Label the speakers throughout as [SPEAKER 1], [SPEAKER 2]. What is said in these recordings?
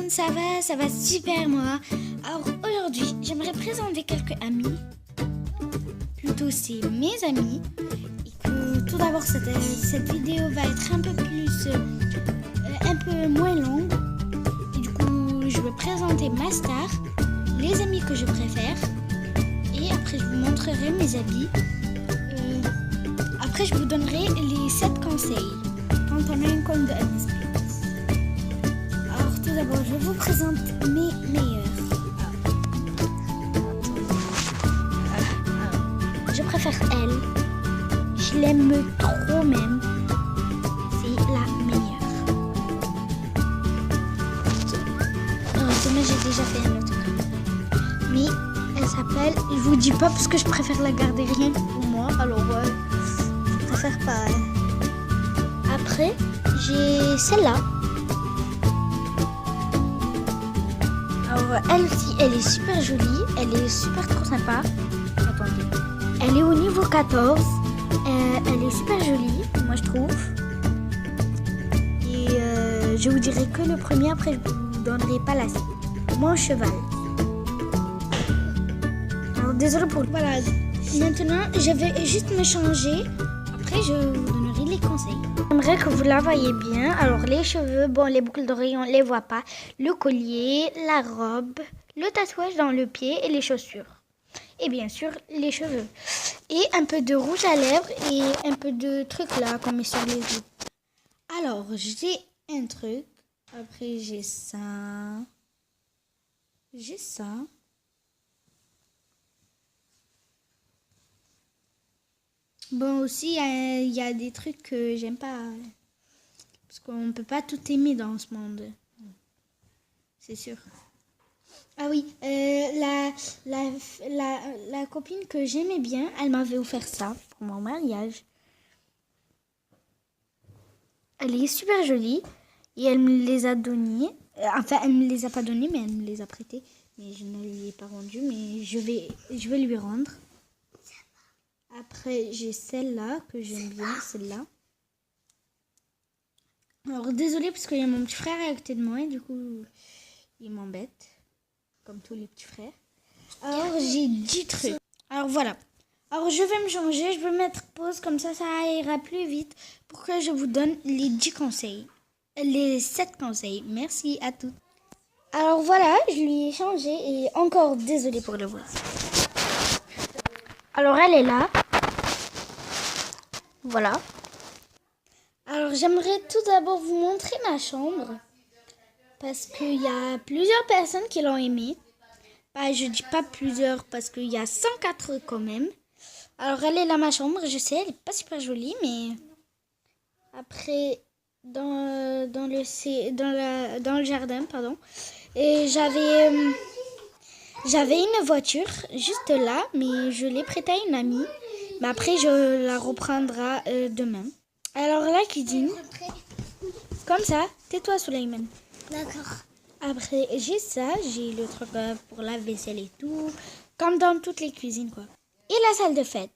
[SPEAKER 1] monde, ça va super moi. Alors aujourd'hui, j'aimerais présenter quelques amis. Plutôt c'est mes amis. Et que tout d'abord cette vidéo va être un peu plus, un peu moins longue. Et du coup, je vais présenter ma star, les amis que je préfère. Et après, je vous montrerai mes habits. Après, je vous donnerai les 7 conseils quand on a un compte de MSP. Alors, tout d'abord, je vous présente mes meilleurs. Je préfère elle. Je l'aime trop même. C'est la meilleure. Demain, j'ai déjà fait un autre. Mais elle s'appelle... Je vous dis pas parce que je préfère la garder rien que pour moi. Alors, je préfère pas. Après, j'ai celle-là. Alors, elle aussi, elle est super jolie. Elle est super trop sympa. Attendez. Elle est au niveau 14. Elle est super jolie, moi je trouve. Et je vous dirai que le premier, après je vous donnerai pas la suite. Mon cheval. Alors désolé pour... Voilà, maintenant je vais juste me changer. Après je vous donnerai les conseils. J'aimerais que vous la voyez bien. Alors les cheveux, bon les boucles d'oreilles on les voit pas. Le collier, la robe, le tatouage dans le pied et les chaussures. Et bien sûr, les cheveux. Et un peu de rouge à lèvres et un peu de trucs là qu'on met sur les yeux. Alors, j'ai un truc. Après, j'ai ça. J'ai ça. Bon, aussi, il y a des trucs que j'aime pas. Parce qu'on ne peut pas tout aimer dans ce monde. C'est sûr. Ah oui, la copine que j'aimais bien, elle m'avait offert ça pour mon mariage. Elle est super jolie et elle me les a donnés. Enfin, elle me les a pas donnés, mais elle me les a prêtés. Mais je ne lui ai pas rendu, mais je vais lui rendre. Après, j'ai celle-là que j'aime bien, celle-là. Alors, désolée parce qu'il y a mon petit frère à côté de moi et du coup, il m'embête. Comme tous les petits frères. Alors, j'ai 10 trucs. Alors, voilà. Alors, je vais me changer. Je vais mettre pause. Comme ça ira plus vite pour que je vous donne les 10 conseils. Les 7 conseils. Merci à toutes. Alors, voilà. Je lui ai changé. Et encore, désolée pour le voix. Alors, elle est là. Voilà. Alors, j'aimerais tout d'abord vous montrer ma chambre. Parce qu'il y a plusieurs personnes qui l'ont aimée. Bah, je dis pas plusieurs parce qu'il y a 104 quand même. Alors elle est là ma chambre, je sais, elle est pas super jolie, mais après dans le jardin, pardon. Et j'avais une voiture juste là, mais je l'ai prêtée à une amie. Mais après je la reprendrai demain. Alors la cuisine, comme ça, tais-toi Souleyman.
[SPEAKER 2] D'accord.
[SPEAKER 1] Après, j'ai ça, j'ai le truc pour la vaisselle et tout, comme dans toutes les cuisines, quoi. Et la salle de fête.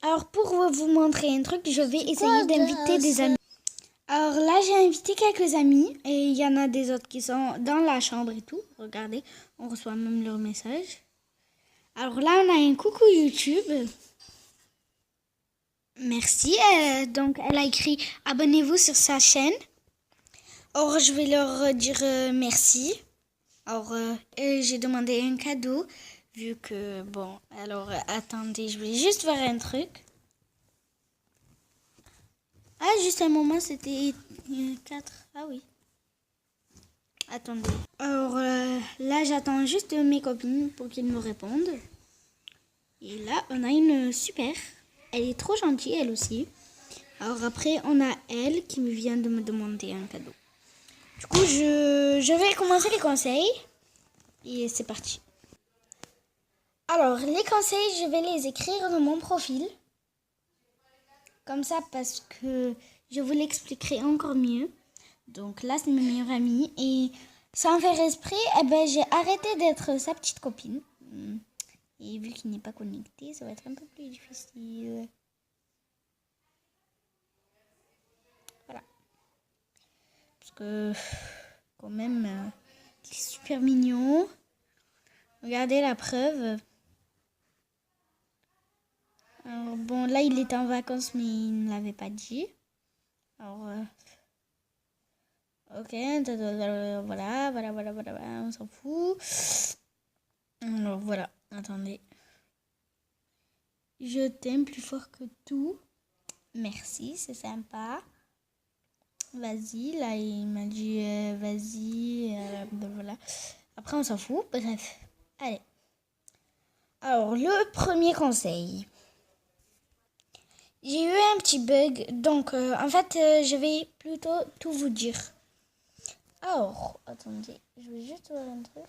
[SPEAKER 1] Alors, pour vous montrer un truc, je vais essayer d'inviter des amis. Alors là, j'ai invité quelques amis, et il y en a des autres qui sont dans la chambre et tout. Regardez, on reçoit même leur message. Alors là, on a un coucou YouTube. Merci. Donc, elle a écrit « Abonnez-vous sur sa chaîne ». Alors, je vais leur dire merci. Alors, j'ai demandé un cadeau, vu que, bon, alors, attendez, je vais juste voir un truc. Ah, juste un moment, c'était 4. Ah oui. Attendez. Alors, là, j'attends juste mes copines pour qu'ils me répondent. Et là, on a une super. Elle est trop gentille, elle aussi. Alors, après, on a elle qui vient de me demander un cadeau. Du coup, je vais commencer les conseils. Et c'est parti. Alors, les conseils, je vais les écrire dans mon profil. Comme ça, parce que je vous l'expliquerai encore mieux. Donc là, c'est ma meilleure amie. Et sans faire esprit, eh ben, j'ai arrêté d'être sa petite copine. Et vu qu'il n'est pas connecté, ça va être un peu plus difficile. Voilà. Parce que, quand même... qui est super mignon. Regardez la preuve. Alors bon, là il était en vacances mais il ne l'avait pas dit. Alors ok, voilà, on s'en fout. Alors voilà, attendez. Je t'aime plus fort que tout. Merci, c'est sympa. Vas-y, là il m'a dit vas-y, voilà. Après on s'en fout, bref. Allez. Alors le premier conseil. J'ai eu un petit bug, donc en fait je vais plutôt tout vous dire. Alors, attendez, je vais juste voir un truc.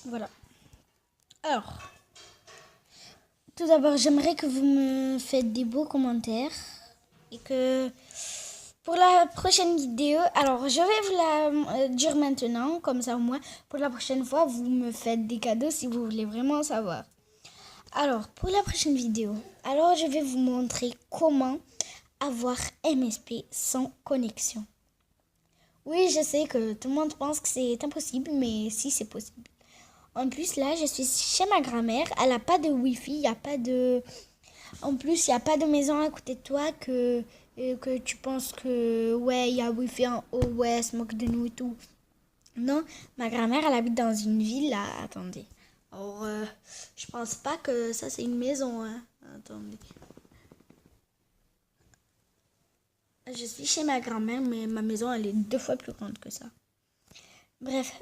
[SPEAKER 1] Voilà. Alors, tout d'abord, j'aimerais que vous me faites des beaux commentaires et que pour la prochaine vidéo, alors je vais vous la dire maintenant, comme ça au moins, pour la prochaine fois, vous me faites des cadeaux si vous voulez vraiment savoir. Alors, pour la prochaine vidéo, alors je vais vous montrer comment avoir MSP sans connexion. Oui, je sais que tout le monde pense que c'est impossible, mais si, c'est possible. En plus, là, je suis chez ma grand-mère. Elle n'a pas de Wi-Fi, il n'y a pas de... En plus, il n'y a pas de maison à côté de toi que tu penses que, ouais, il y a Wi-Fi en haut, ouais, elle se moque de nous et tout. Non, ma grand-mère, elle habite dans une ville, là. Attendez. Alors, je pense pas que ça, c'est une maison, hein. Attendez. Je suis chez ma grand-mère, mais ma maison, elle est 2 fois plus grande que ça. Bref,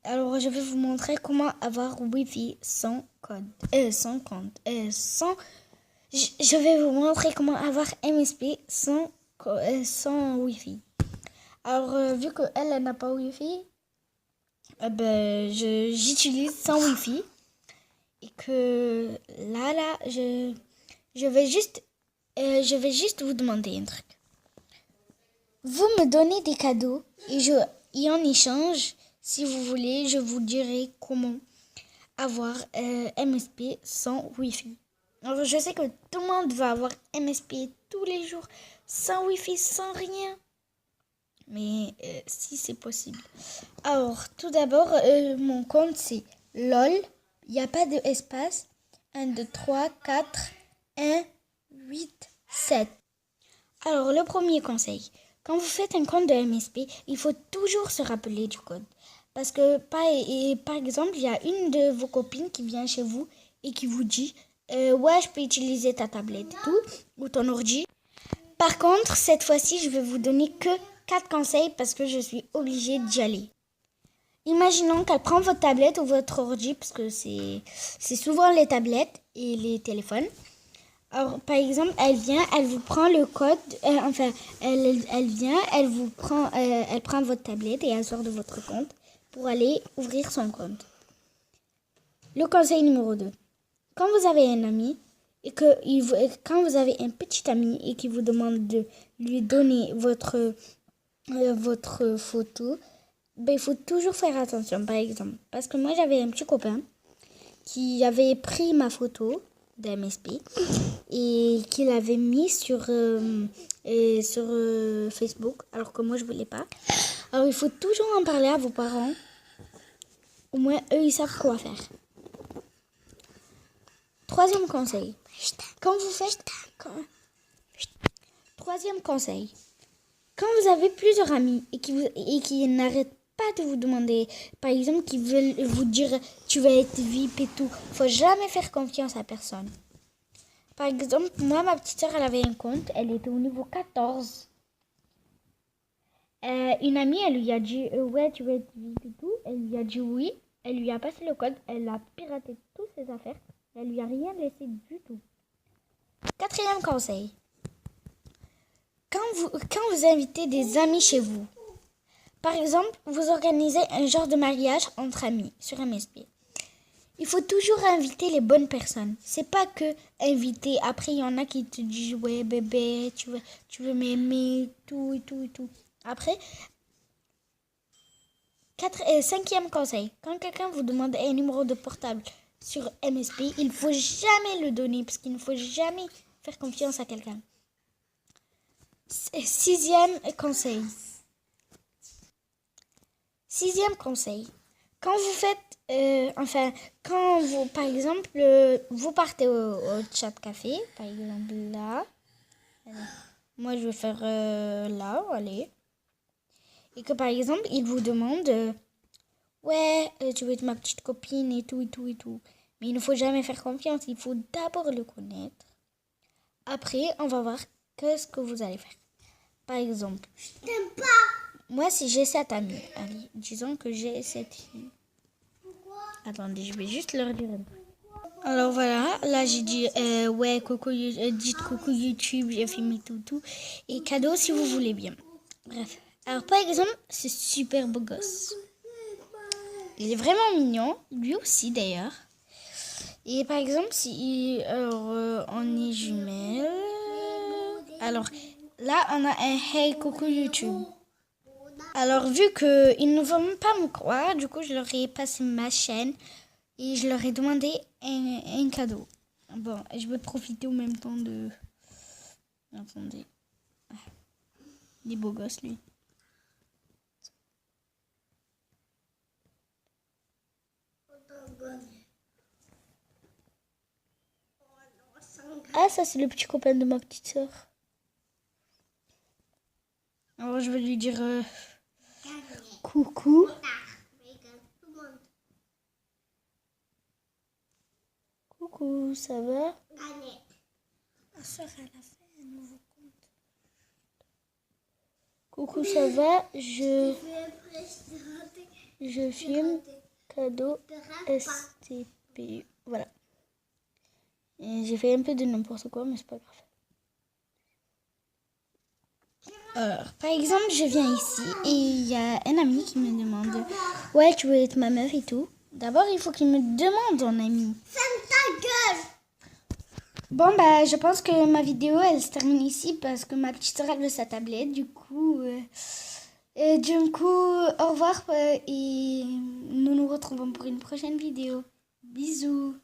[SPEAKER 1] alors je vais vous montrer comment avoir Wi-Fi sans code, sans compte, Je vais vous montrer comment avoir MSP sans Wi-Fi. Alors, vu qu'elle n'a pas Wi-Fi, j'utilise sans Wi-Fi. Et que là, je vais juste vous demander un truc. Vous me donnez des cadeaux et en échange, si vous voulez, je vous dirai comment avoir MSP sans Wi-Fi. Alors, je sais que tout le monde va avoir MSP tous les jours, sans Wi-Fi, sans rien. Mais si c'est possible. Alors, tout d'abord, mon compte c'est LOL. Il n'y a pas d'espace. 1, 2, 3, 4, 1, 8, 7. Alors, le premier conseil. Quand vous faites un compte de MSP, il faut toujours se rappeler du code. Parce que, par exemple, il y a une de vos copines qui vient chez vous et qui vous dit ouais, je peux utiliser ta tablette et tout, ou ton ordi. Par contre, cette fois-ci, je vais vous donner que 4 conseils parce que je suis obligée d'y aller. Imaginons qu'elle prend votre tablette ou votre ordi, parce que c'est souvent les tablettes et les téléphones. Alors, par exemple, elle vient, elle vous prend le code, elle vient, elle prend votre tablette et elle sort de votre compte pour aller ouvrir son compte. Le conseil numéro 2. Quand vous avez un ami et quand vous avez un petit ami et qu'il vous demande de lui donner votre photo, il faut toujours faire attention, par exemple. Parce que moi, j'avais un petit copain qui avait pris ma photo d'MSP et qui l'avait mis sur Facebook, alors que moi, je voulais pas. Alors, il faut toujours en parler à vos parents. Au moins, eux, ils savent quoi faire. Troisième conseil. Troisième conseil. Quand vous avez plusieurs amis et qui n'arrêtent pas de vous demander, par exemple, qui veulent vous dire tu vas être VIP et tout, faut jamais faire confiance à personne. Par exemple, moi, ma petite soeur, elle avait un compte, elle était au niveau 14. Une amie, elle lui a dit ouais, tu vas être VIP et tout. Elle lui a dit oui. Elle lui a passé le code, elle a piraté toutes ses affaires. Elle lui a rien laissé du tout. Quatrième conseil. Quand vous invitez des amis chez vous, par exemple, vous organisez un genre de mariage entre amis sur MSP. Il faut toujours inviter les bonnes personnes. C'est pas que inviter. Après, il y en a qui te disent ouais bébé, tu veux m'aimer, tout et tout et tout. Après, cinquième conseil. Quand quelqu'un vous demande un numéro de portable sur MSP, il ne faut jamais le donner parce qu'il ne faut jamais faire confiance à quelqu'un. Sixième conseil. Sixième conseil. Quand vous faites, quand vous, par exemple, vous partez au chat café, par exemple là. Moi, je vais faire là, allez. Et que par exemple, il vous demande, ouais, tu veux être ma petite copine et tout, et tout, et tout. Mais il ne faut jamais faire confiance, il faut d'abord le connaître. Après, on va voir qu'est-ce que vous allez faire. Par exemple, je t'aime pas. Moi, si j'ai 7 amis, allez, disons que j'ai 7 filles. Pourquoi? Attendez, je vais juste leur dire. Alors voilà, là j'ai dit, ouais, dites coucou YouTube, j'ai filmé tout. Et cadeau si vous voulez bien. Bref. Alors par exemple, c'est super beau gosse. Il est vraiment mignon, lui aussi d'ailleurs. Et par exemple, si on est jumelles. Alors là, on a un hey coucou YouTube. Alors vu qu'ils ne vont pas me croire, du coup je leur ai passé ma chaîne et je leur ai demandé un cadeau. Bon, je vais profiter au même temps de... Attendez. Il est beau gosse lui. Ah, ça c'est le petit copain de ma petite soeur. Alors je vais lui dire coucou. Coucou, ça va? Ma soeur, elle a fait un nouveau compte. Coucou, ça va? Je filme cadeau STP. Voilà. Et j'ai fait un peu de n'importe quoi, mais c'est pas grave. Alors, par exemple, je viens ici et il y a un ami qui me demande « Ouais, tu veux être ma meuf et tout ?» D'abord, il faut qu'il me demande en ami. Ferme ta gueule! Bon, bah, je pense que ma vidéo, elle se termine ici parce que ma petite soeur, elle veut sa tablette. Du coup, au revoir et nous nous retrouvons pour une prochaine vidéo. Bisous!